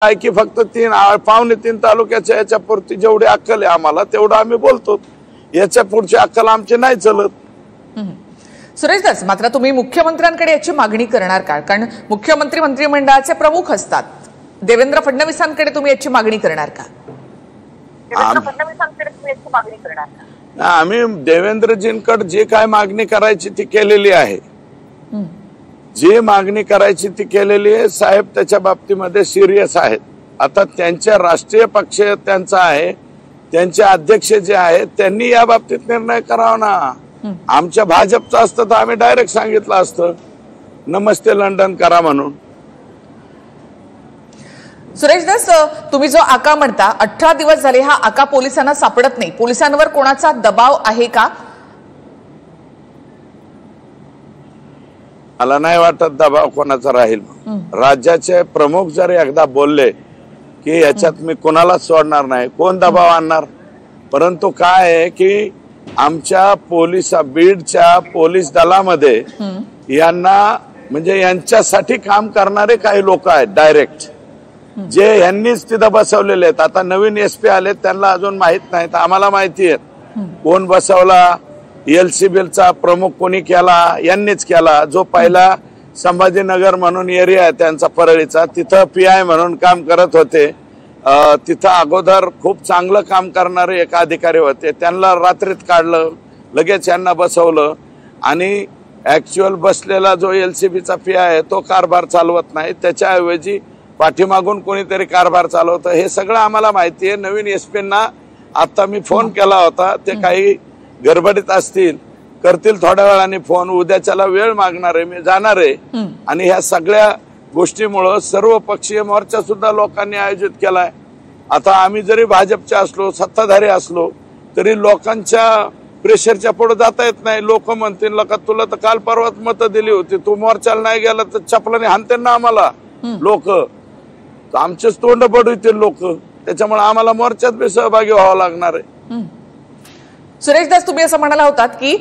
आहे की फक्त 3 तालुक्याच्या याच्या पुरती जेवढी अक्कल आहे आम्हाला तेवढं आम्ही बोलतो, याच्या पुढची अक्कल आमची नाही चलत। सुरेश दास, मात्र तुम्ही मुख्यमंत्र्यांकडे याची मागणी करणार का? कारण मुख्यमंत्री मंत्रिमंडळाचे प्रमुख असतात, देवेंद्र फडणवीसांकडे तुम्ही याची मागणी करणार का? आम्ही देवेंद्रजींकडे जे काय मागणी करायची ती केलेली आहे, जी मागणी करायची ती केलेली आहे। साहेब त्याच्या बाबतीमध्ये सिरियस आहेत। आता त्यांच्या राष्ट्रीय पक्ष त्यांचा आहे, त्यांचे अध्यक्ष जे आहेत त्यांनी या बाबतीत निर्णय करावा ना। आमच्या भाजपचं असतं तर आम्ही डायरेक्ट सांगितलं असतं नमस्ते लंडन करा म्हणून। सुरेश दास, तुम्ही जो आका म्हणता 18 दिवस झाले हा आका पोलिसांना सापडत नाही, पोलिसांवर कोणाचा दबाव आहे का? मला नाही वाटत दबाव कोणाचा राहील। राज्याचे प्रमुख जर एकदा बोलले की याच्यात मी कोणाला सोडणार नाही, कोण दबाव आणणार? परंतु काय आहे की आमच्या बीडच्या पोलीस दलामध्ये यांना म्हणजे यांच्यासाठी काम करणारे काही लोक आहेत डायरेक्ट, जे यांनीच तिथं बसवलेले आहेत। आता नवीन एसपी आले, त्यांना अजून माहित नाही, तर आम्हाला माहिती आहे कोण बसवला। एलसीबीचा प्रमुख कोणी केला? यांनीच केला। जो पहिला संभाजीनगर म्हणून एरिया आहे त्यांचा परळीचा, तिथं पीआय म्हणून काम करत होते। तिथं अगोदर खूप चांगलं काम करणारे एक अधिकारी होते, त्यांना रात्रीत काढलं, लगेच यांना बसवलं। आणि ऍक्च्युअल बसलेला जो एलसीबीचा पीआय आहे तो कारभार चालवत नाही, त्याच्याऐवजी पाठीमागून कोणीतरी कारभार चालवतं। हे सगळं आम्हाला माहिती आहे। नवीन एसपींना आता मी फोन केला होता, ते काही गडबडीत असतील, करतील थोड्या वेळाने फोन। उद्याच्याला वेळ मागणार आहे, मी जाणार आहे। आणि ह्या सगळ्या गोष्टीमुळे सर्व पक्षीय मोर्चा सुद्धा लोकांनी आयोजित केलाय। आता आम्ही जरी भाजपचे असलो, सत्ताधारी असलो, तरी लोकांच्या प्रेशरच्या पुढे जाता येत नाही। लोक म्हणतील का तुला तर काल परवाच मतं दिली होती, तू मोर्चाला नाही गेला तर चपलाने हाणते ना आम्हाला लोक, आमचेच तोंड पडतील लोक। त्याच्यामुळे आम्हाला मोर्चात बी सहभागी व्हावं लागणार आहे। सुरेश दास, तुम्ही असं म्हणाला होतात की